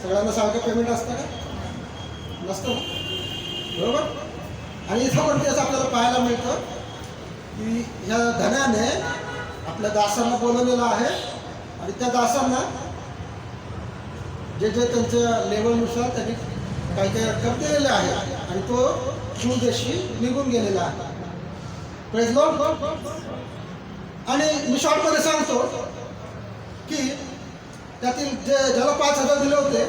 सगळ्यांना सारखं पेमेंट असतं का? नसतं ना, बरोबर. आणि इथं पण तेच आपल्याला पाहायला मिळतं की ह्या धन्याने आपल्या दासांना बोलवलेलं आहे आणि त्या दासांना जे जे त्यांच्या लेवलनुसार त्यांनी काही काही रक्कम दिलेले आहे आणि तो देशी निघून गेलेला आहे. Praise Lord. आणि मी शॉर्टमध्ये सांगतो की त्यातील जे ज्याला 5,000 दिले होते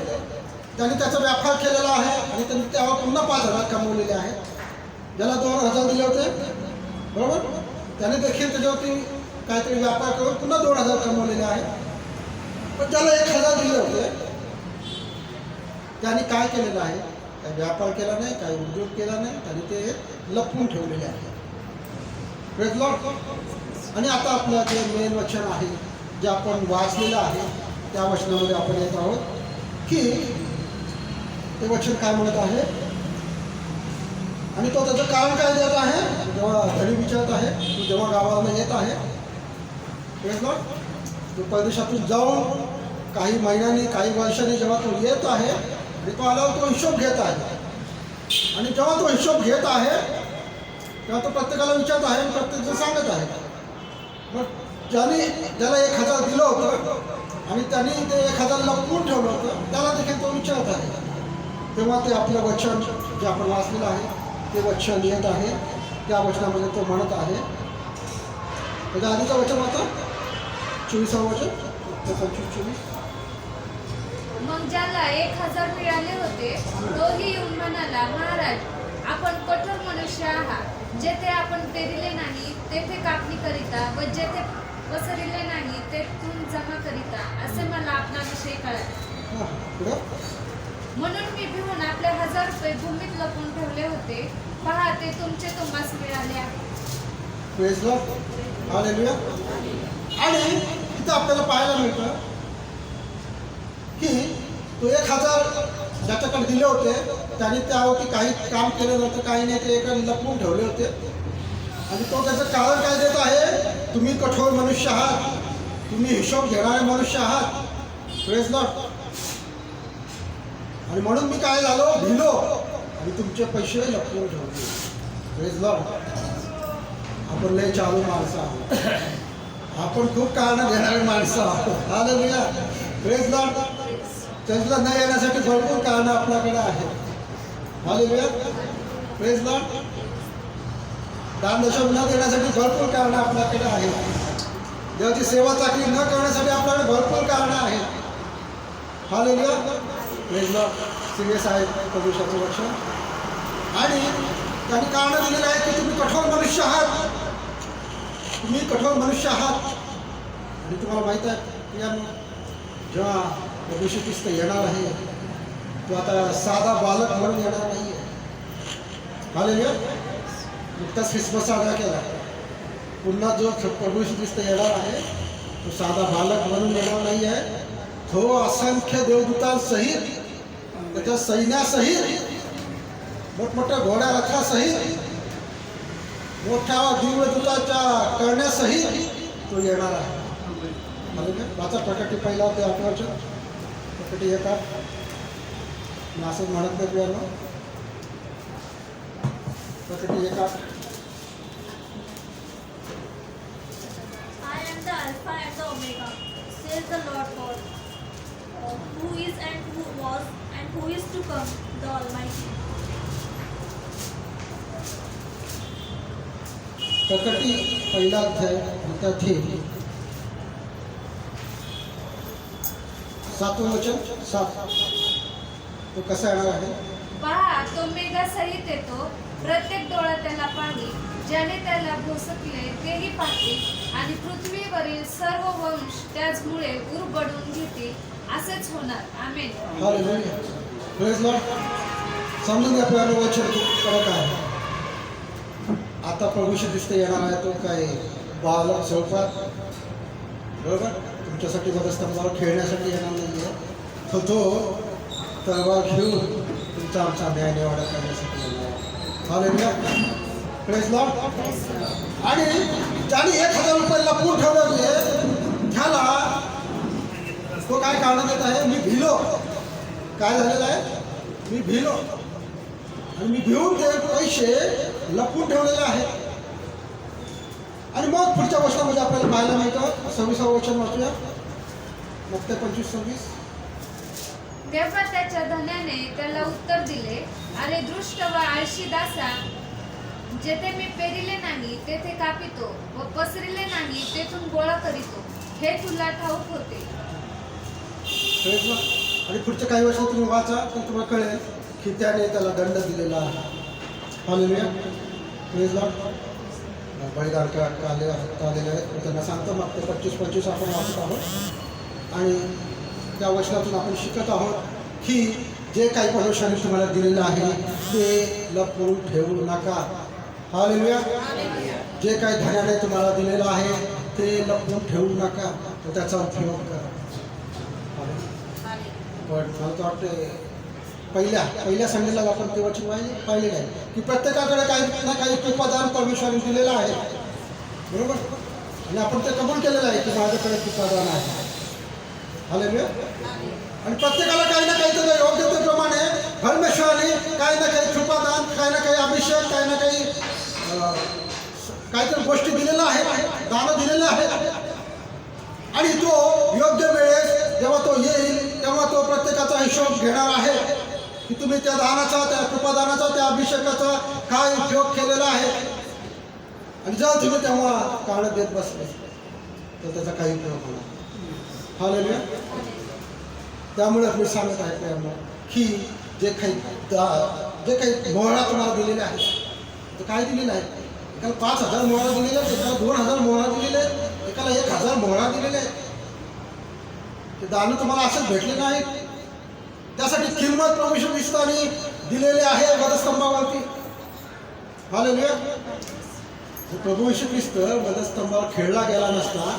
त्यांनी त्याचा व्यापार केलेला आहे आणि त्यांनी त्यावर पुन्हा 5,000 कमवलेले आहेत. ज्याला 2,000 दिले होते, बरोबर, त्याने देखील त्याच्यावरती काहीतरी व्यापार करून पुन्हा 2,000 कमवलेले आहेत. पण ज्याला 1,000 दिले होते त्यांनी काय केलेलं आहे? काही व्यापार केला नाही, काही उद्योग केला नाही, त्यांनी ते लपवून ठेवलेले आहे. Praise Lord. आणि आता आपलं जे मेन वचन आहे जे आपण वाचलेलं आहे त्या वचनामध्ये आपण येत आहोत की ते वचन काय म्हणत आहे आणि तो त्याचं कारण काय देत आहे. जेव्हा धनी विचारत आहे, तू जेव्हा गावाला येत आहे, प्रेज लॉर्ड, तू परदेशातून जाऊन काही महिन्यांनी काही वर्षांनी जेव्हा तो येत आहे आणि तो आल्यावर तो हिशोब घेत आहे आणि जेव्हा तो हिशोब घेत आहे तेव्हा तो प्रत्येकाला विचारत आहे आणि प्रत्येकजण सांगत आहे. मग ज्याला 1,000 दिलं होतं आणि त्यांनी ते 1,000 लपवून ठेवलं होतं त्याला देखील तो विचारत आहे. तेव्हा ते आपलं वचन जे आपण वाचलेलं आहे ते वचन येत आहे. त्या वचनामध्ये तो म्हणत आहे, त्याच्या आधीचं वचन होतं 24वं वचन, 25-24. मग ज्याला 1,000 मिळाले होते तोही येऊन म्हणाला, महाराज, आपण कठोर मनुष्य आहात. जेथे आपण पेरिले नाही तेथे कापणी करिता व जेथे पसरिले नाही तेथून जमा करिता, असे मला आपणाविषयी कळले. म्हणून मी भिवून आपले 1,000 रुपये भूमीत लपवून ठेवले होते. पहा, ते तुमचे तुम्हास मिळाले आहे. Praise Lord. हालेलुया. आणि इथं आपल्याला पाहायला मिळतं की तो 1,000 ज्याच्याकडे दिले होते त्याने त्यावरती काही काम केलं नव्हतं, काही नाही, ते एका लपवून ठेवले होते. आणि तो त्याचं कारण काय देत आहे? तुम्ही कठोर मनुष्य आहात, तुम्ही हिशोब घेणारे मनुष्य आहात. Praise Lord. आणि म्हणून मी काय झालो, भिलो आणि तुमचे पैसे लपवून ठेवले. Praise Lord. आपण लय चालू माणसं आहोत, आपण खूप कारणं घेणारे माणसं आहोत. हालेलुया. Praise Lord. चर्चला न येण्यासाठी भरपूर कारणं आपल्याकडे आहेत. हालेलुया. Praise Lord. दानदशम न देण्यासाठी भरपूर कारणं आपल्याकडे आहेत. देवाची सेवा चाकरी न करण्यासाठी आपल्याकडे भरपूर कारणं आहेत. हालेलुया. Praise Lord. सिरियस आहे प्रभूषाचं वचन. आणि त्यांनी कारणं दिलेलं आहे की तुम्ही कठोर मनुष्य आहात, तुम्ही कठोर मनुष्य आहात. आणि तुम्हाला माहीत आहे या जेव्हा प्रभू येशू ख्रिस्त येणार आहे तो आता साधा बालक म्हणून येणार नाही आहे. हालेलुया. नुकताच ख्रिसमस साजरा केला. पुन्हा जो प्रभू येशू ख्रिस्त येणार आहे तो साधा बालक म्हणून येणार नाही आहे. तो असंख्य देवदूतांसहित, त्याच्या सैन्यासहित, मोठमोठ्या घोड्या रथासहित, मोठ्या दिव्यदूताच्या करण्यासहित तो येणार आहे. वाचा प्रकटी पहिला ते 8 वचन. प्रकटी 1:8. मी असंच म्हणत नाही प्रियानो. प्रकटी 1:8. I am the Alpha and the Omega, says the Lord God, who is and who was and who is to come, the Almighty. प्रकटी पहिला अध्याय त्याथे 7वं वचन 7. तो कसा येणार आहे? पहा, तो मेघासहित येतो, प्रत्येक डोळा त्याला पाही, ज्याने त्याला भोसकले तेही पाहतील आणि पृथ्वीवरील सर्व वंश त्याचमुळे उरबडून घेतील. असेच होणार. आमेन. हालेलुया. Praise Lord. समजून घ्या प्रियानो, वचन कडक आहे. आता प्रभू येशू ख्रिस्त येणार आहे तो काय बालक स्वरूपात, बरोबर, तुमच्यासाठी वधस्तंभावर खेळण्यासाठी येणार नाही आहे. तो तलवार घेऊन तुमचा आमचा न्याय निवाडा करण्यासाठी येणार आहे. हालेलुया. Praise Lord. आणि ज्याने 1,000 रुपये लपवून ठेवले होते त्याला तो काय कारण देत आहे? मी भिलो काय झालेलं आहे, मी भिलो आणि मी भिवून ते पैसे लपवून ठेवलेले आहेत. आणि मग पुढच्या वचनामध्ये आपल्याला पाहायला मिळतं, 26वं वचन वाचूया, मत्ती 25:26. तेव्हा त्याच्या धन्याने त्याला उत्तर दिले, अरे दृष्ट व आळशी दासा, जेथे मी पेरिले नाही तेथे कापितो व पसरिले नाही तेथून गोळा करीतो, हे तुला ठाऊक होते. कळेल ना? आणि पुढच्या काही वर्षात तुम्ही वाचा तर तुम्हाला कळेल की त्याने त्याला दंड दिलेला आहे. Hallelujah, praise Lord. बळीदार आलेले आहेत, त्यांना सांगतो मग ते 25-25 आपण वाचत आहोत. आणि त्या वचनातून आपण शिकत आहोत की जे काही परमेश्वराने तुम्हाला दिलेलं आहे ते लपवून ठेवू नका. हालेलुया. जे काही धन्याने तुम्हाला दिलेलं आहे ते लपवून ठेवू नका, तर त्याचा उपयोग करा. पण मला तर वाटते पहिल्या संडेला आपण ते वचन पाहिलेलं आहे की प्रत्येकाकडे काही ना काही कृपादान परमेश्वराने दिलेलं आहे, बरोबर. आणि आपण ते कबूल केलेलं आहे की माझ्याकडे कृपादान आहे. हालेलुया. आणि प्रत्येकाला काही ना काही त्याच्या योग्यतेप्रमाणे परमेश्वराने काही ना काही कृपादान, काही ना काही अभिषेक, काही ना काही काहीतरी गोष्टी दिलेल्या आहेत, दानं दिलेलं आहे. आणि तो योग्य वेळेस जेव्हा तो येईल तेव्हा तो प्रत्येकाचा हिशोब घेणार आहे की तुम्ही त्या दानाचा, त्या कृपादानाचा, त्या अभिषेकाचा काय उपयोग केलेला आहे. आणि जर तुम्ही तेव्हा कारण देत बसले तर त्याचा काही उपयोग होणार. हालेलुया. त्यामुळे मी सांगत आहे त्यांना की जे काही मोहरा तुम्हाला दिलेले आहे ते काय दिलेलं आहे, एकाला 5,000 मोहरा दिलेले आहेत, एकाला 2,000 मोहरा दिलेले आहेत, एकाला 1,000 मोहरा दिलेले आहेत. ते दान तुम्हाला असंच भेटले नाहीत, त्यासाठी किंमत प्रभू येशू ख्रिस्ताने दिलेली आहे वधस्तंभावरती. हालेलुया. प्रभू येशू ख्रिस्त वधस्तंभावर खेळला गेला नसता,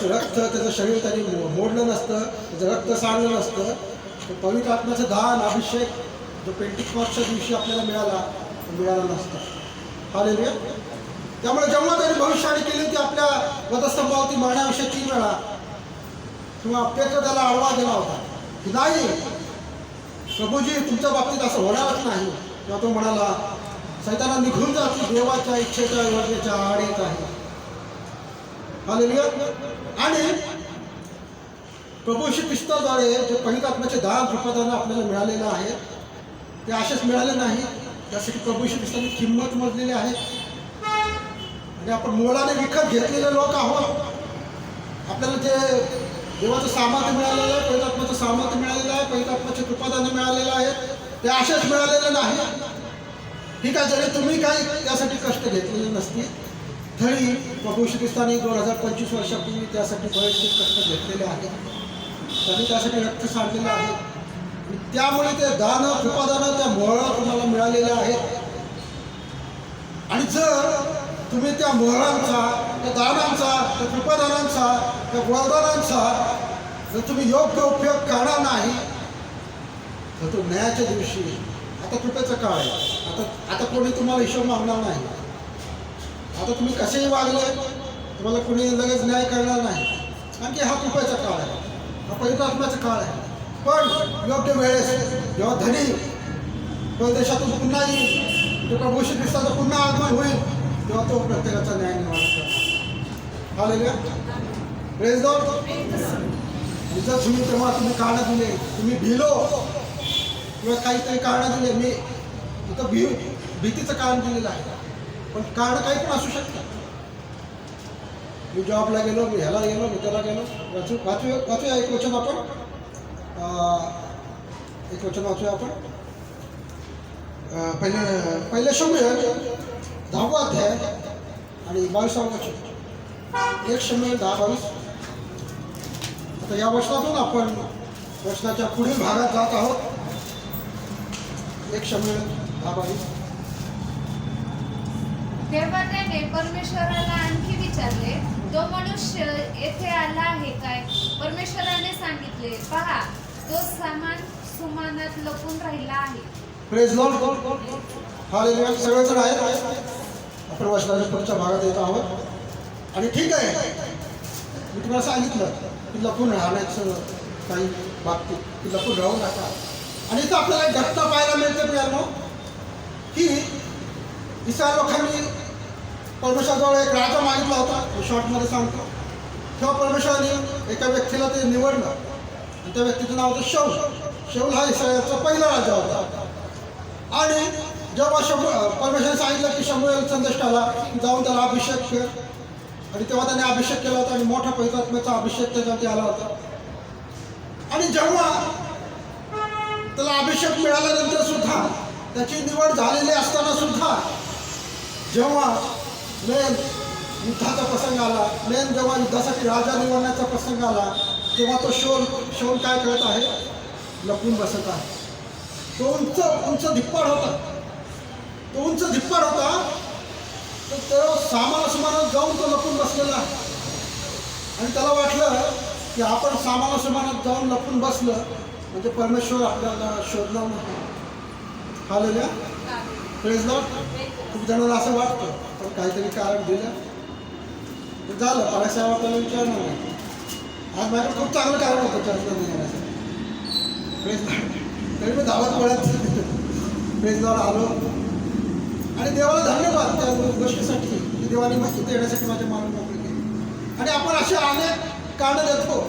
रक्त त्याचं शरीर त्यांनी मोडलं नसतं, त्याचं रक्त सांडलं नसतं, तर पवित्र आत्म्याचं दान, अभिषेक जो पेंटिकॉस्टच्या दिवशी आपल्याला मिळाला नसतं. हालेलुया. त्यामुळे जेव्हा त्यांनी भविष्यवाणी केली ती आपल्या वधस्तंभावरती मरण्याविषयी 3 वेळा किंवा पेत्र त्याला आडवा दिला होता की नाही प्रभूजी तुमच्या बाबतीत असं होणारच नाही. तेव्हा तो म्हणाला, सैताना निघून जा, तू देवाच्या इच्छेच्या योजनेच्या आड येत आहे. हालेलुया. आणि प्रभू येशू ख्रिस्ताद्वारे जे पवित्र आत्म्याचे दान, कृपादान आपल्याला मिळालेलं आहे ते असेच मिळाले नाही, त्यासाठी प्रभू येशू ख्रिस्ताने किंमत मोजलेली आहे. आणि आपण मोलाने विकत घेतलेले लोक आहोत. आपल्याला जे देवाचं सामर्थ्य मिळालेलं आहे, पवित्र आत्म्याचं सामर्थ्य मिळालेलं आहे, पवित्र आत्म्याचे कृपादान मिळालेलं आहे, ते असेच मिळालेले नाही. ठीक आहे, जरी तुम्ही काही त्यासाठी कष्ट घेतलेले नसतील तरी प्रभू येशू ख्रिस्ताने 2025 वर्षापूर्वी त्यासाठी बरेचसे कष्ट घेतलेले आहेत. त्यांनी त्यासाठी रक्त सांडलेलं आहे. आणि त्यामुळे ते दान, कृपादान, त्या मोहरा तुम्हाला मिळालेल्या आहेत. आणि जर तुम्ही त्या मोहरांचा, त्या दानांचा, त्या कृपादानांचा, त्या वरदानांचा जर तुम्ही योग्य उपयोग करणार नाही तर तो न्यायाच्या दिवशी, आता कृपेचा काळ आहे, आता कोणी तुम्हाला हिशोब मागणार नाही. आता तुम्ही कसेही वागले तुम्हाला कोणी लगेच न्याय करणार नाही, कारण की हा कृपेचा काळ आहे, हा पवित्र आत्म्याचा काळ आहे. पण योग्य वेळेस जेव्हा धनी परदेशातून पुन्हा येईल, जेव्हा प्रभू येशू ख्रिस्ताचं पुन्हा आगमन होईल, तेव्हा तो प्रत्येकाचा न्याय निवारण करणार. हालेलुया. Praise Lord. आणि जर तेव्हा तुम्ही कारण दिले, तुम्ही भिलो किंवा काहीतरी कारण दिले, मी इथं भीतीचं कारण दिलेलं आहे, पण कारण काही पण असू शकतं. मी जॉबला गेलो, मी ह्याला गेलो, मी त्याला गेलो. वाचूया एक वचन आपण, आपण पहिले शमूएल 10वा अध्याय आणि 22वा वचन. 1 शमूएल 10:22. आता या वचनातून आपण वचनाच्या पुढील भागात जात आहोत. 1 शमूएल 10:22. तेव्हा त्याने परमेश्वराला आणखी विचारले, तो मनुष्य येथे आला आहे काय? परमेश्वराने सांगितले, पहा तो सामान सुमानात लपून राहिला आहे. Praise Lord. हालेलुया. सगळेजण आहेत. आपण वचनाच्या पुढच्या भागात येत आहोत. आणि ठीक आहे, मी तुम्हाला सांगितलं की लपून राहण्याचं काही बाबतीत की लपून राहू नका. आणि इथं आपल्याला एक घटना पाहायला मिळते मित्रांनो की इस्रायल लोकांनी परमेश्वराजवळ एक राजा मागितला होता. मी शॉर्टमध्ये सांगतो. तेव्हा परमेश्वराने एका व्यक्तीला ते निवडलं आणि त्या व्यक्तीचं नाव होतं शौल. शौल हा इस्रायलचा पहिला राजा होता. आणि जेव्हा परमेश्वराने सांगितलं की शमूएल संदेश आला की जाऊन त्याला अभिषेक कर, आणि तेव्हा त्याने अभिषेक केला होता आणि मोठा पवित्रात्म्याचा अभिषेक त्याच्यावरती आला होता. आणि जेव्हा त्याला अभिषेक मिळाल्यानंतर सुद्धा त्याची निवड झालेली असताना सुद्धा जेव्हा मेन युद्धाचा प्रसंग आला, मेन जेव्हा युद्धासाठी राजा निवडण्याचा प्रसंग आला, तेव्हा तो शौल काय करत आहे? लपून बसत आहे. तो उंच धिप्पाड होता. तो उंच धिप्पाड होता. तर तो सामानासुमानात जाऊन तो लपून बसलेला आहे. आणि त्याला वाटलं की आपण सामानासुमानात जाऊन लपून बसलं म्हणजे परमेश्वर आपल्याला शोधणार नाही. हालेलुया. Praise Lord. खूप जणांना असं वाटतं, पण काहीतरी कारण दिलं झालं. पाण्यासाहेब आपल्याला विचारणार नाही. आज माझ्याकडे खूप चांगलं कारण होतं चर्चला येण्यासाठी. Praise Lord. तरी मी धावत पळत प्रेज लॉर्ड आलो. आणि देवाला धन्यवाद त्या गोष्टीसाठी की देवाने इथे येण्यासाठी माझ्या मारून मोकळी केली. आणि आपण असे अनेक कारणं देतो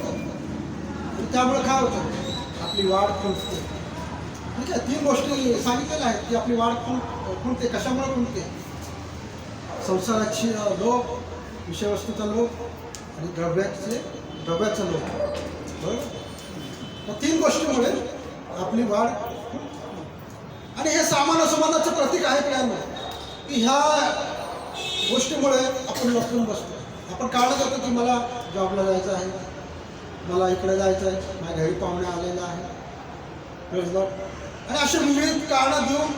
आणि त्यामुळे काय होतं? आपली वाढ खुंटते. ठीक आहे. 3 गोष्टी सांगितलेल्या आहेत की आपली वाढ खुंटते. कशामुळे खुंटते? संसाराची लोभ, विषयवस्तूचा लोभ आणि द्रव्याचा लोभ. बरोबर. या 3 गोष्टीमुळे आपली वाढ. आणि हे सामानासुमानाचं प्रतीक आहे प्रियांनो की ह्या गोष्टीमुळे आपण लपून बसतो. आपण कारण देतो की मला जॉबला जायचं आहे, मला इकडे जायचं आहे, माझ्या घरी पाहुणे आलेले आहे. आणि असे विविध कारणं देऊन,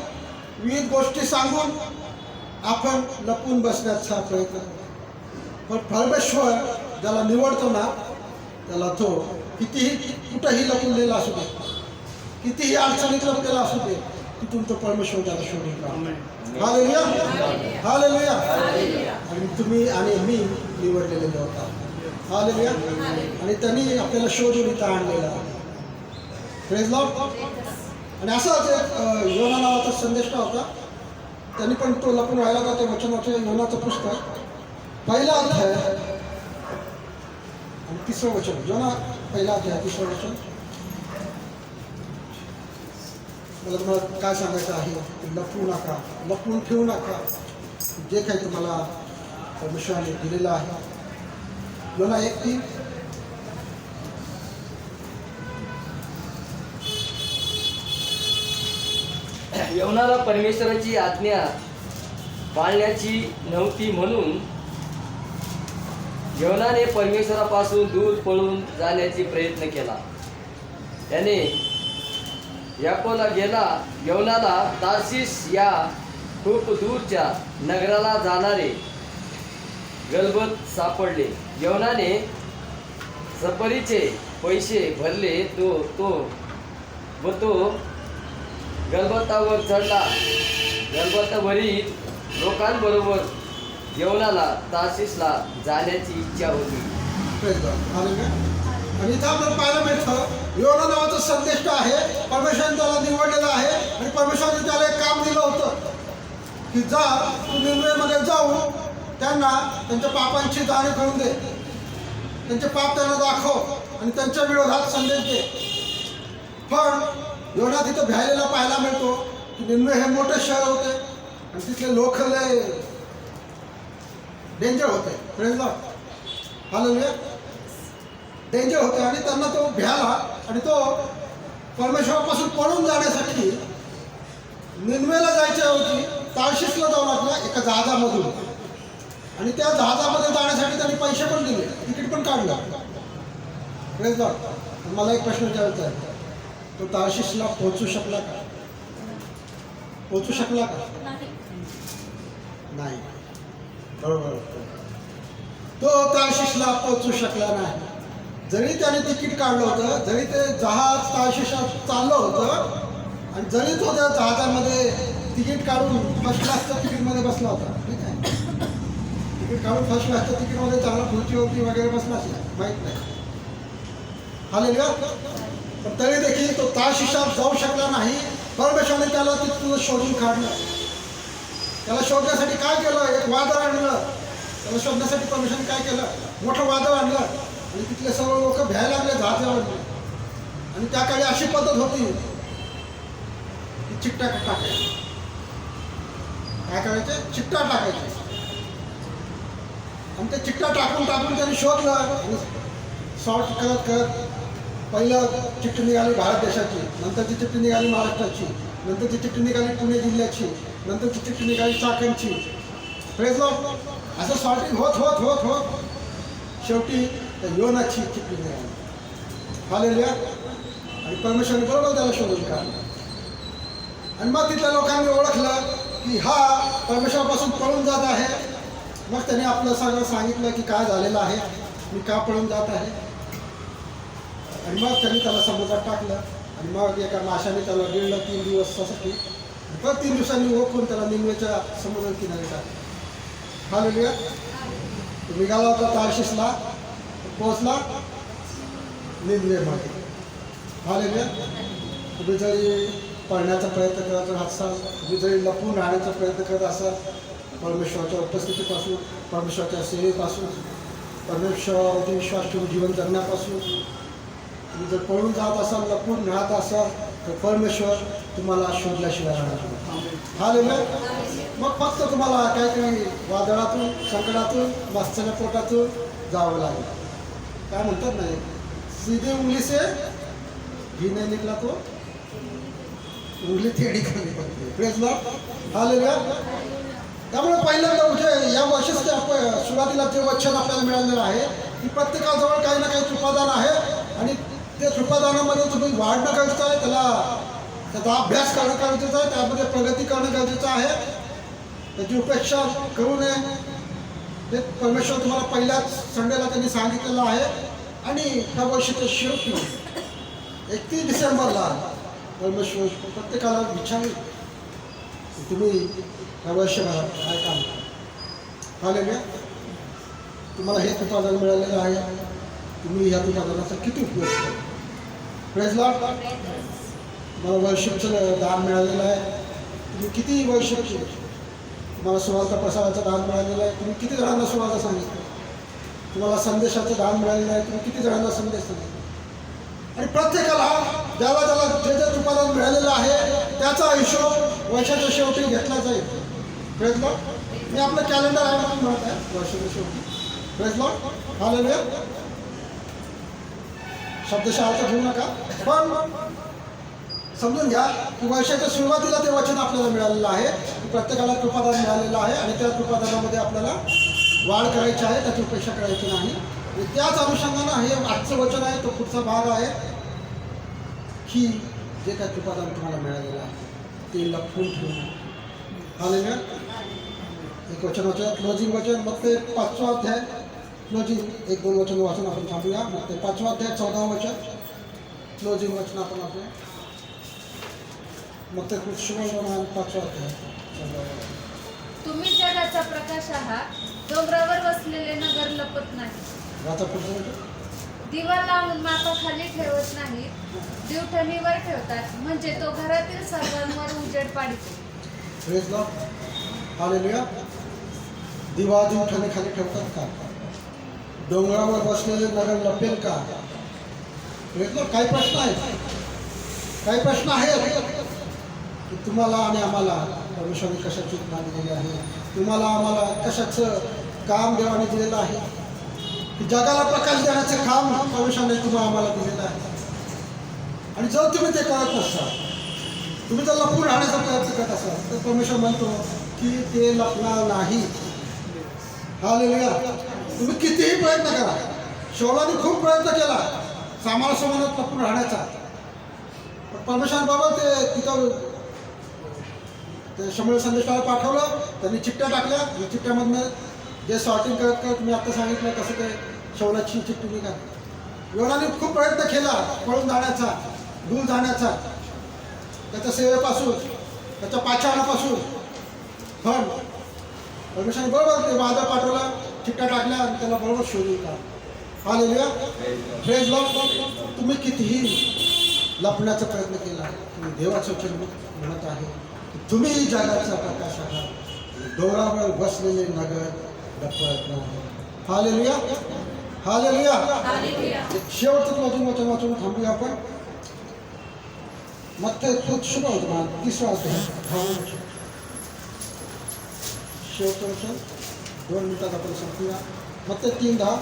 विविध गोष्टी सांगून आपण लपून बसण्याचा प्रयत्न करतो. पण परमेश्वर ज्याला निवडतो ना, त्याला तो कितीही कुठंही लपूनलेला असू दे, कितीही अडचणीत लपलेला असू दे, तिथून तो परमेश्वर त्याला शोधून काढतो. हालेलुया. हालेलुया. आणि तुम्ही आणि मी निवडलेले होता. हालेलुया. आणि त्यांनी आपल्याला शोधून इथं आणलेला आहे. Praise Lord. आणि असाच एक योना नावाचा संदेश होता. त्यांनी पण तो लपून राहिला होता. ते वचनाचे योनाचं पुस्तक 1 अध्याय आणि 3रं वचन. योना 1 अध्याय 3रं वचन. मला तुम्हाला काय सांगायचं आहे? लपवू नका, लपवून ठेवू नका जे काही तुम्हाला परमेश्वराने दिलेलं आहे. योना 1:3. योनाला परमेश्वराची आज्ञा पाळण्याची नव्हती म्हणून योनाने परमेश्वरापासून दूर पळून जाण्याचा प्रयत्न केला. त्याने याकोला गेला. योनाला तार्शिश या खूप दूरच्या नगराला जाणारे गलबत सापडले. योनाने सफरीचे पैसे भरले. तो गलबतावर चढला. गलबतावरील लोकांबरोबर योनाला तार्शिशला जाण्याची इच्छा होती. आणि इथं आपल्याला पाहायला मिळतं योना नावाचा संदेश आहे. परमेश्वराने त्याला निवडलेला आहे आणि परमेश्वराने त्याला एक काम दिलं होतं की जा तू निनवेमध्ये जाऊन त्यांना त्यांच्या पापांची जाणीव करून दे, त्यांचे पाप त्यांना दाखव आणि त्यांच्या विरोधात संदेश दे. पण योना तिथं भ्यायलेला पाहायला मिळतो की निनवे हे मोठे शहर होते आणि तिथले लोक लय डेंजर होते. Praise Lord. हालेलुया. डेंजर होते आणि त्यांना तो भ्याला आणि तो परमेश्वरापासून पळून जाण्यासाठी निनवेला जायच्या होती तार्शिशला जाऊ लागला एका जहाजामधून. आणि त्या जहाजामध्ये जाण्यासाठी त्यांनी पैसे पण दिले, तिकीट पण काढलं. Praise Lord. मला एक प्रश्न विचारायचा आहे, तो तार्शिशला पोहोचू शकला का? पोहोचू शकला का? नाही. बरोबर. तो तार्शिशला पोहोचू शकला नाही. जरी त्याने तिकीट काढलं होतं, जरी ते जहाज तार्शिशात चाललं होतं आणि जरी तो त्या जहाजामध्ये तिकीट काढून फर्स्ट क्लासच्या तिकीटमध्ये बसला होता. ठीक आहे. तिकीट काढून फर्स्ट क्लासच्या तिकीटमध्ये चांगला खुर्चीवरती वगैरे बसला असेल, माहीत नाही. हालेलुया. पण तरी देखील तो तार्शिशात जाऊ शकला नाही. परमेश्वराने त्याला तिथून शोधून काढलं. त्याला शोधण्यासाठी काय केलं? एक वादळ आणलं. त्याला शोधण्यासाठी परमेश्वराने काय केलं? मोठं वादळ आणलं आणि तिथले सर्व लोक भ्यायला लागले जहाजावरती. आणि त्या काळी अशी पद्धत होती की चिकटा टाकायचे. काय करायचे? चिकटा टाकायचे. आणि ते चिकटा टाकून त्यांनी शोधलं आणि सॉर्ट करत करत पहिलं चिठ्ठी निघाली भारत देशाची, नंतरची चिठ्ठी निघाली महाराष्ट्राची, नंतरची चिठ्ठी निघाली पुणे जिल्ह्याची, नंतरची चिठ्ठी निघाली चाकणची. Praise lord. असं सॉर्टिंग होत होत होत होत शेवटी त्या योनाची चिठ्ठी निघाली. हालेलुया. आणि परमेश्वराने बरोबर त्याला शोधून काढलं. आणि मग तिथल्या लोकांनी ओळखलं की हा परमेश्वरापासून पळून जात आहे. मग त्याने आपलं सगळं सांगितलं की काय झालेलं आहे, मी का पळून जात आहे. आणि मग त्यांनी त्याला समुद्रात टाकलं आणि मग एका माशाने त्याला गिळलं 3 दिवसासाठी. परत 3 दिवसांनी ओळखून त्याला निम्वेच्या समुद्र किनारी टाकलं. हालेलुया. तो निघाला होता तार्शिशला, पोहोचला निम्वेमध्ये. हालेलुया. तुम्ही जरी पळण्याचा प्रयत्न करत असाल, तुम्ही जरी लपून राहण्याचा प्रयत्न करत असाल, परमेश्वराच्या उपस्थितीपासून, परमेश्वराच्या सेवेपासून, परमेश्वरावरती विश्वास ठेवून जीवन जगण्यापासून तुम्ही जर पळून जात असाल, लपून राहत असाल, तर परमेश्वर तुम्हाला शोधल्याशिवाय राहणार नाही. हालेलुया. मग फक्त तुम्हाला काहीतरी वादळातून, संकटातून, मास्तरच्या पोटातून जावं लागेल. काय म्हणतात नाही, सीधे उंगली से घी नाही निघला तो उंगली थेडी करणी पडते. Praise Lord. हालेलुया. त्यामुळे पहिल्यांदा म्हणजे या वर्षाचे सुरुवातीला जे वचन आपल्याला मिळालेलं आहे की प्रत्येकाजवळ काही ना काही कृपादान आहे आणि ते कृपादानामध्ये तुम्ही वाढणं गरजेचं आहे, त्याचा अभ्यास करणं गरजेचं आहे, त्यामध्ये प्रगती करणं गरजेचं आहे. त्याची उपेक्षा करू नये. ते परमेश्वर तुम्हाला पहिल्याच संडेला त्यांनी सांगितलेलं आहे. आणि ह्या वर्षाच्या शेवटी 31 डिसेंबरला परमेश्वर प्रत्येकाला विचारेल तुम्ही ह्या वर्षभरात काय काम करा. हालेलुया. तुम्हाला हे कृपादान मिळालेलं आहे, तुम्ही ह्या कृपादानाचा किती उपयोग करा. Praise Lord. मला वर्षिपचं दान मिळालेलं आहे, तुम्ही किती वर्षिप केले. तुम्हाला सुवार्ता प्रसाराचं दान मिळालेलं आहे, तुम्ही किती जणांना सुवार्ता सांगितलं. तुम्हाला संदेशाचं दान मिळालेलं आहे, तुम्ही किती जणांना संदेश सांगितला. आणि प्रत्येकाला ज्याला ज्याला जे जे कृपादान मिळालेलं आहे त्याचा हिशोब वर्षाच्या शेवटी घेतला जाईल. Praise Lord. मी आपलं कॅलेंडर आहे म्हणून म्हणत आहे वर्षाच्या शेवटी. Praise Lord. हालेलुया. शब्दशः अर्थ घेऊ नका, पण समजून घ्या की वर्षाच्या सुरुवातीला ते वचन आपल्याला मिळालेलं आहे की प्रत्येकाला कृपादान मिळालेलं आहे आणि त्या कृपादानामध्ये आपल्याला वाढ करायची आहे, त्याची उपेक्षा करायची नाही. आणि त्याच अनुषंगानं हे आजचं वचन आहे, तो पुढचा भाग आहे की जे काय कृपादान तुम्हाला मिळालेलं आहे ते लपवून ठेवून. हालेलुया. एक वचन वाचूया, क्लोजिंग वचन. मग ते 5वा अध्याय क्लोजिंग 1-2 वचन वाचून आपण थांबूया. मग ते 5वा अध्याय 14वा वचन क्लोजिंग वचन आपण वाचूया. मग ते कृष्ण 5वा अध्याय 14वा वचन. तुम्ही जगाचा प्रकाश आहात. डोंगरावर वसलेले नगर लपत नाही. वाचा पुढचं वचन. दिवा लावून मापाखाली ठेवत नाहीत, दिवठणीवर ठेवतात, म्हणजे तो घरातील सर्वांवर उजेड पाडतो. Praise Lord. हालेलुया. दिवा दिवठणी खाली ठेवतात का? डोंगरावर बसलेले नगर लपेल का? Praise Lord. काही प्रश्न आहेत, काही प्रश्न आहेत की तुम्हाला आणि आम्हाला परमेश्वराने कशाची ज्ञान दिलेली आहे, तुम्हाला आम्हाला कशाचं काम देवाने दिलेलं आहे की जगाला प्रकाश देण्याचं काम परमेश्वराने तुम्हाला आम्हाला दिलेलं आहे. आणि जर तुम्ही ते करत नसाल, तुम्ही जर लपून राहण्याचा प्रयत्न करत असाल, तर परमेश्वर म्हणतो की ते लपणार नाही. हालेलुया. तुम्ही कितीही प्रयत्न करा. शौलाने खूप प्रयत्न केला सामानासमानात लपून राहण्याचा, पण परमेश्वराबाबत ते तिथं ते शमूएल संदेशाला पाठवलं. त्यांनी चिठ्ठ्या टाकल्या आणि चिठ्ठ्यामधनं जे सॉर्टिंग करत करत मी आता सांगितलं कसं ते शौलाची चिठ्ठी निघाली. योनाने खूप प्रयत्न केला पळून जाण्याचा, दूर जाण्याचा, त्याच्या सेवेपासून, त्याच्या पाचारणापासून. पण परमेश्वराने बरोबर ते वादळ पाठवलं, चिठ्ठ्या टाकल्या आणि त्याला बरोबर शोधून काढला. हालेलुया. Praise Lord. तुम्ही कितीही लपण्याचा प्रयत्न केला तुम्ही देवाचं वचन म्हणत आहे की तुम्ही जगाचा प्रकाश आहात डोंगरावर बसलेले नगर लपवत नाही. Hallelujah hallelujah. हालेलुया. एक शेवटचं वचन वाचून थांबूया आपण. मत्ते शुभ वर्तमान 3रा अध्याय शेवटचं वचन 2 मिनिटात आपण संपूया. मत्ते 3:10.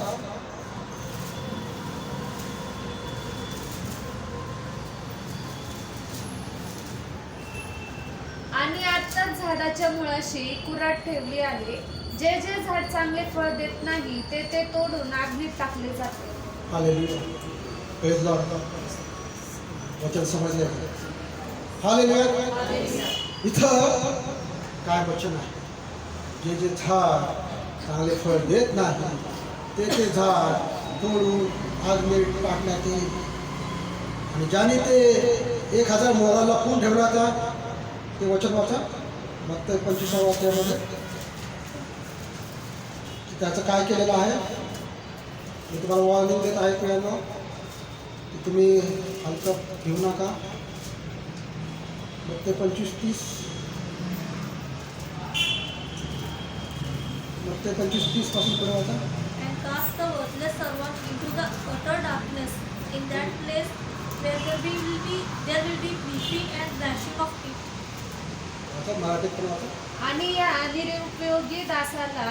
आणि आत्ताच झाडाच्या मुळाशी कुऱ्हाड ठेवली आहे. जे जे झाड चांगले फळ देत नाही ते तोडून अग्नीत टाकले जाते. हालेलुया. Praise Lord. वचन समजले. हालेलुया. इथं काय वचन आहे? जे जे झाड चांगले फळ देत नाही ते झाड तोडून अग्नीत टाकण्यात येईल. आणि ज्याने ते 1000 मोहराला लपवून ठेवला ते वचन वाचा. मग 25व्या अध्यायामध्ये त्याचं काय केलेलं आहे. मी तुम्हाला वॉर्निंग देत आहे प्रियांनो की तुम्ही हलकं घेऊ नका. मग 25-30 मग 25-30 पासून पुढे होता. And cast the worthless servant into the utter darkness. In that place where there will be weeping and gnashing of teeth. आता मराठीत पण होता. आणि या निरुपयोगी दासाला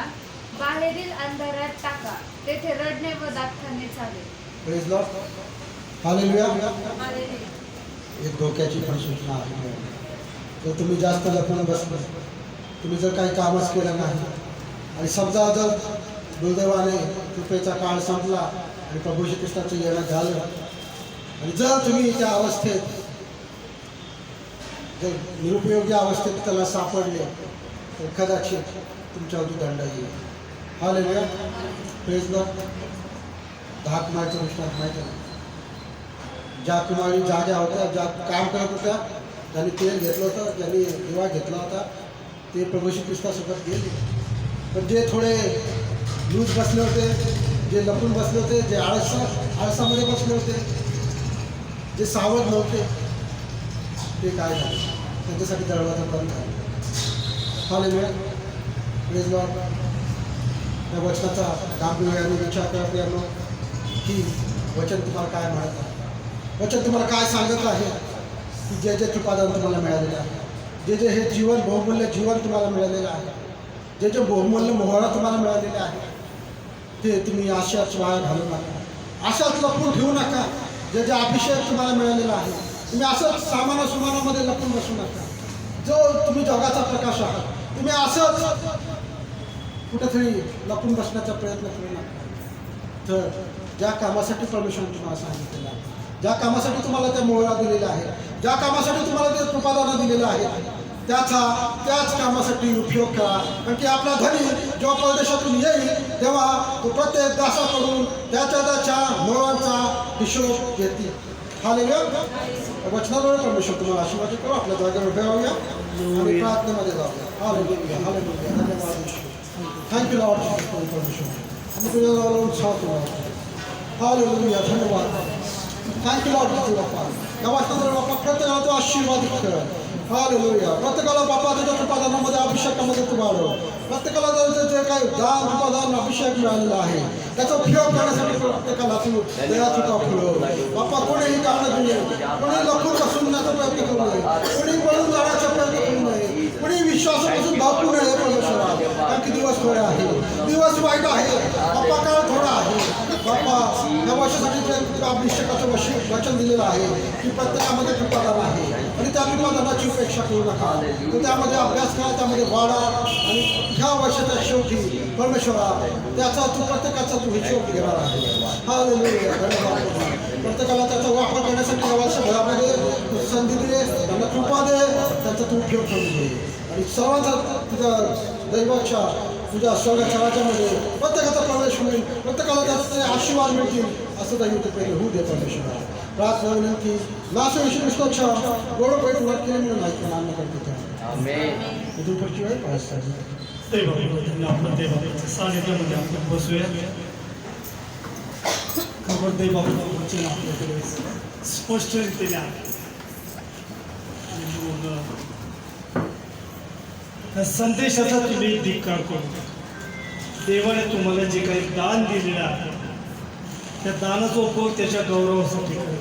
बाहेरील अंधारात टाका. तेथे रडणे व दातखाने चालेल. Praise Lord. हालेलुया. हालेलुया. एक धोक्याची पण सूचना आहे. जर तुम्ही जास्त लपून बसले तुम्ही जर काही कामच केलं नाही आणि समजा जर दुर्दैवाने कृपेचा काळ संपला आणि प्रभू श्री कृष्णाचं येणं झालं आणि जर तुम्ही त्या अवस्थेत जर निरुपयोगी अवस्थेत त्याला सापडले तर कदाचित तुमच्यावरती दंड येईल. हालेलुया. Praise Lord. 10 कुमारीचं विश्वास माहिती आहे. ज्या कुमारी जाग्या होत्या ज्या काम करत होत्या ज्यांनी तेल घेतलं होतं ज्यांनी दिवा घेतला होता ते प्रभू श्री कृष्णासोबत गेले. पण जे थोडे लूज बसले होते जे लपून बसले होते जे आळसामध्ये बसले होते जे सावध नव्हते ते काय झाले त्यांच्यासाठी दरवाजा बंद झाला. हालेलुया. Praise Lord. या वचनाचा गांभीर्याने विचार करा प्रियांनो की वचन तुम्हाला काय म्हणत आहे. वचन तुम्हाला काय सांगत आहे की जे जे कृपादान तुम्हाला मिळालेलं आहे जे जे हे जीवन बहुमूल्य जीवन तुम्हाला मिळालेलं आहे जे जे बहुमूल्य मोहरा तुम्हाला मिळालेले आहे ते तुम्ही आशाच वाया घालू नका. आशाच लपून ठेवू नका. जे जे अभिषेक तुम्हाला मिळालेला आहे तुम्ही असंच सामानामध्ये लपून बसू नका. जो तुम्ही जगाचा प्रकाश आहात तुम्ही असंच कुठेतरी लपून बसण्याचा प्रयत्न करू नका. तर ज्या कामासाठी परमेश्वराने तुम्हाला सांगितलेलं आहे ज्या कामासाठी तुम्हाला त्या मोहरा दिलेल्या आहेत ज्या कामासाठी तुम्हाला ते कृपादानं दिलेलं आहे त्याच कामासाठी उपयोग करा. कारण की आपला धनी जेव्हा परदेशातून येईल तेव्हा तो प्रत्येक दासाकडून त्याच्या मोहरांचा हिशोब घेतील. हालेलुया. वचनाद्वारे परमेश्वर तुम्हाला आशीर्वाद करू. आपल्या जागेवर उभे राहूया आणि प्रार्थनेमध्ये जाऊया. हालेलुया. हालेलुया. धन्यवाद. थँक्यू लॉर्ड परमेश्वर. आम्ही तुझ्या उत्साह करू. हालेलुया. धन्यवाद. थँक्यू लॉर्ड बाप्पा. या वाचनाद्वारे बाप्पा प्रत्येकाला तो आशीर्वादित कर. हालेलुया. प्रत्येकाला बाप्पा तुझ्या कृपादानामध्ये अभिषेकामध्ये तू वाढव. प्रत्येकाला जे काही दान कृपादान अभिषेक मिळालेला आहे त्याचा उपयोग करण्यासाठी प्रत्येकाला तू देवाची फुलव. बाप्पा कोणीही कारण घेऊ नये. कोणी लपून बसवण्याचा प्रयत्न करू नये. कोणी पळून जाण्याचा प्रयत्न करू नये. कोणी विश्वासापासून धावू नये परमेश्वरा. कारण की दिवस थोडे आहे दिवस वाईट आहे बाप्पा काळ थोडा आहे. बाप्पा या वर्षासाठी अभिषेकाचं वचन दिलेलं आहे की प्रत्येकामध्ये कृपादान आहे आणि त्या कृपादानाची उपेक्षा करू नका. तर त्यामध्ये अभ्यास करा त्यामध्ये वाढा आणि ह्या वर्षाच्या शेवटी परमेश्वरा त्याचा तू प्रत्येकाचा तू हिशोब घेणार आहे. हालेलुया. धन्यवाद. प्रत्येकाला त्याचा वापर करण्यासाठी या वर्षभरामध्ये तू संधी दे त्यांना कृपा दे त्यांचा तू उपयोग करून घे आणि सर्वांचा तुझ्या दैवाच्या तुझ्या स्वर्गाच्या राज्यामध्ये प्रत्येकाचा प्रवेश होईल. प्रत्येकाला त्याचे आशीर्वाद मिळतील असं दैव ते पहिले होऊ दे परमेश्वरा. प्रार्थना विनंती नाश येशू ख्रिस्ताच्या गोड पैठ वर केले म्हणून ऐकून आम्ही करतो. इथून पुढची वेळ पाहत देवा आपण देवाच्या सानिध्यामध्ये आपण बसूया. त्याचबरोबर देवबाबांचं वचन आपल्याकडे स्पष्ट रीतीने आहे. आणि मग त्या संदेशाचा तुम्ही धिक्कार करू. देवाने तुम्हाला जे काही दान दिलेलं आहे त्या दानाचा उपयोग त्याच्या गौरवासाठी करा.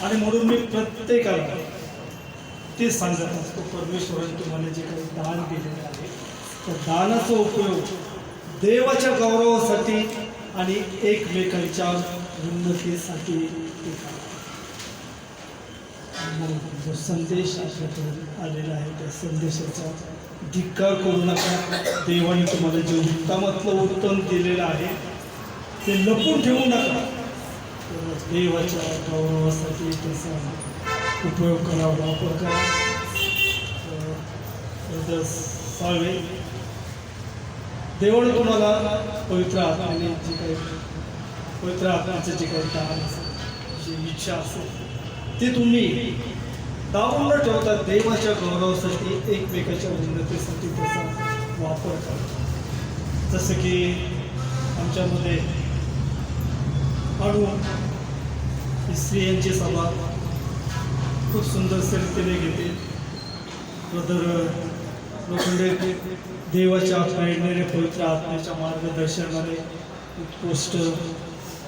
आणि म्हणून मी प्रत्येकाला ते सांगत असतो, परमेश्वराने तुम्हाला जे काही दान दिलेलं आहे त्या दानाचा उपयोग देवाच्या गौरवासाठी आणि एकमेकांच्या उन्नतीसाठी ते करा. म्हणून जो संदेश आपल्याकडे आलेला आहे त्या संदेशाचा धिक्कार करू नका. देवाने तुम्हाला जे उत्तमातलं उत्तम दिलेलं आहे ते लपून ठेवू नका. तर देवाच्या गौरवासाठी त्याचा उपयोग करा, वापर करा. सावे देवाने तुम्हाला पवित्र आत्म्याने जे काही पवित्र आत्म्याचं जे काही दान असेल, जी इच्छा असेल ते तुम्ही दाबून न ठेवता देवाच्या गौरवासाठी एकमेकाच्या उन्नतीसाठी त्याचा वापर करा. जसं की आमच्यामध्ये अणू स्त्रियांची सभा खूप सुंदर रीतीने घेते. ब्रदर लोखंडे देवाच्या प्रेरणेने पवित्र आत्म्याच्या मार्गदर्शनाने उत्कृष्ट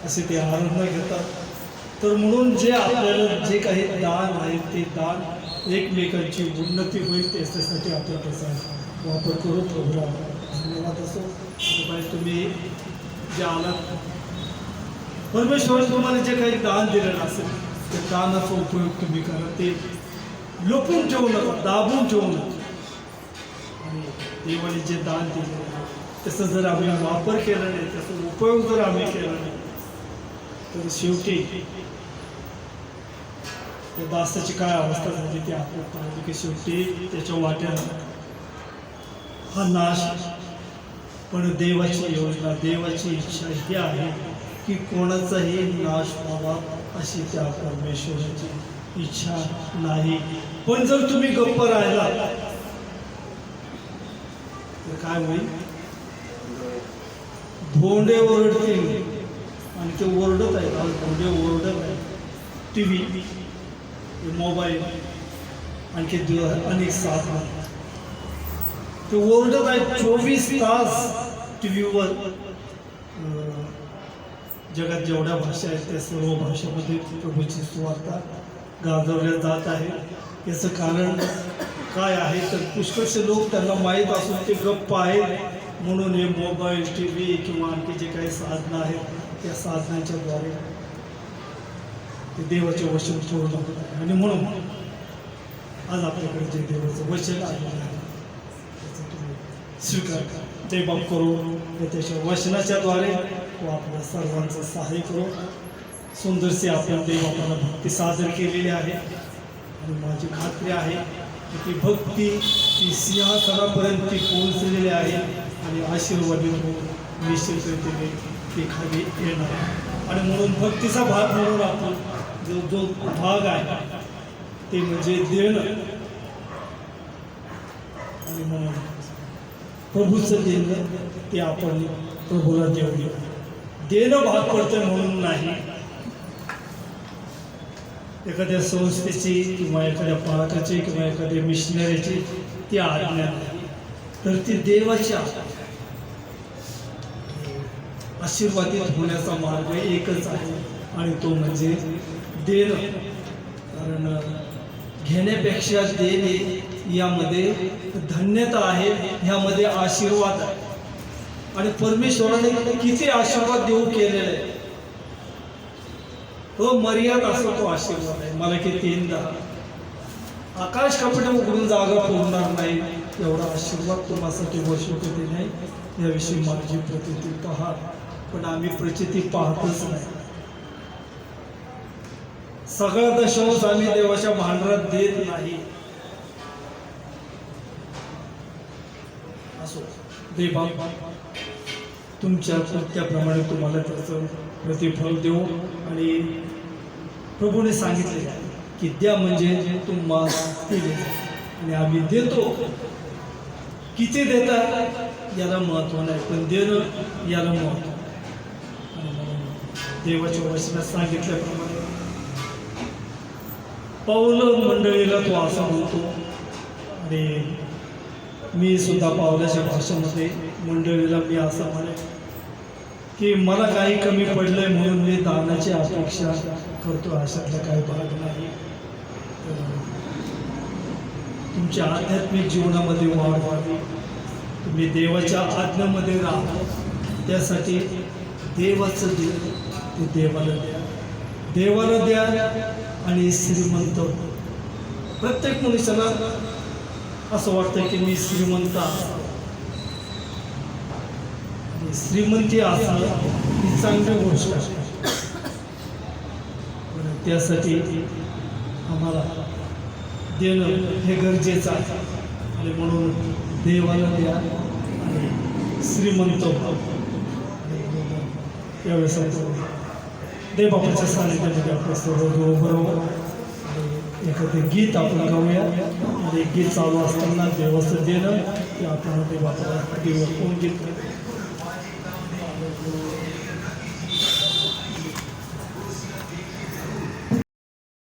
असे ते आनंद घेतात. तर म्हणून जे आपल्याला जे काही दान आहे ते दान एकमेकांची उन्नती होईल त्याच्यासाठी आपण त्याचा वापर करू. प्रभूला धन्यवाद असो. तुम्ही जे आलात, परमेश्वर तुम्हाला जे काही दान दिलेलं असेल त्या दानाचा उपयोग तुम्ही करा. ते लपून ठेवू नका, दाबून ठेवू नका. आणि देवाने जे दान दिले त्याचा जर आम्ही वापर केला नाही, त्याचा उपयोग जर आम्ही केला नाही, तर शेवटी त्या दासाची काय अवस्था झाली ती आपण पाहिली की शेवटी त्याच्या वाट्याला हा नाश. पण देवाची योजना, देवाची इच्छा ही आहे की कोणाचाही नाश व्हावा अशी त्या परमेश्वराची इच्छा नाही. पण जर तुम्ही गप्प राहिला तर काय होईल? धोंडे ओरडतील. आणि ते ओरडत आहेत, आज धोंडे ओरडत आहेत. टी व्ही, मोबाईल, आणखी अनेक साधन ते ओरडत आहेत. 24 तास टी व्हीवर जगात जेवढ्या भाषा आहेत त्या सर्व भाषेमध्ये प्रभूची सुवार्ता गाजवल्या जात आहे. याचं कारण काय आहे तर पुष्कळसे लोक त्यांना माहीत असून ते गप्प आहेत. म्हणून हे मोबाईल, टी व्ही किंवा आणखी जे काही साधनं आहेत त्या साधनांच्या द्वारे ते देवाचे वचन पूर्ण होत आहे. आणि म्हणून आज आपल्याकडे जे देवाचं वचन आलेलं आहे त्याचा तुम्ही स्वीकार करा, देवबाप करू. त्याच्या वचनाच्या द्वारे व आपल्या सर्वांचं सहाय्य करू. सुंदरशी आपण देवबापाला भक्ती सादर केलेली आहे. आणि माझी खात्री आहे की ती भक्ती ती सिंहासनापर्यंत ती पोहोचलेली आहे आणि आशीर्वादित होऊन निश्चित रीतीने ती खाली येणार आहे. आणि म्हणून भक्तीचा भाग म्हणून आपण जो भाग आहे ते म्हणजे देणं. आणि म्हणून प्रभूचं देणं ते आपण प्रभूला देऊ. देणं भाग पडतं म्हणून नाही. एखाद्या संस्थेची किंवा एखाद्या पालकाची किंवा एखाद्या मिशनरीची ती आज्ञा नाही, तर ती देवाच्या आशीर्वादित होण्याचा मार्ग एकच आहे आणि तो म्हणजे देणं. कारण घेण्यापेक्षा देणे यामध्ये धन्यता आहे, ह्यामध्ये आशीर्वाद आहे. आणि परमेश्वराने किती आशीर्वाद देऊ केलेले आहे. मर्याद असा तो आशीर्वाद आहे. मला की 3 आकाश कपडे उघडून जागा पुरणार नाही एवढा आशीर्वाद तुम्हासाठी वर्षभर नाही. याविषयी माझी प्रचिती पहा, पण आम्ही प्रचिती पाहतच नाही. सगळा दशांश आम्ही देवाच्या भांडारात देत नाही. असो देवबाप तुमच्या कृत्याप्रमाणे तुम्हाला त्याचं प्रतिफल देऊ. आणि प्रभूने सांगितले की द्या म्हणजे तुम्हाला दिले आणि आम्ही देतो. किती देता याला महत्व नाही, पण देणं याला महत्व. देवाच्या वचनात सांगितल्याप्रमाणे पाऊल मंडळीला तो असं म्हणतो आणि मी सुद्धा पावलाच्या भाषेमध्ये मंडळीला मी असं म्हणेन की मला काही कमी पडलंय म्हणून मी दानाची अपेक्षा करतो, अशातला काही भाग नाही. तुमच्या आध्यात्मिक जीवनामध्ये वाढ व्हावी, तुम्ही देवाच्या आज्ञेमध्ये राहा, त्यासाठी देवाचं दे ते देवाला द्या आणि श्रीमंत. प्रत्येक मनुष्याला असं वाटतं की मी श्रीमंत असावं आणि श्रीमंती असणं ही चांगली गोष्ट आहे. पण त्यासाठी आम्हाला देणं हे गरजेचं आहे आणि म्हणून देवाला द्या आणि श्रीमंत व्हा. यावेळेस देवबापाच्या सानिध्यामध्ये आपण सर्व बरोबर एखादं गीत आपण गाऊया आणि गीत चालू असताना देवाचं देणं ते आपण देवबापाला देव कोण गीत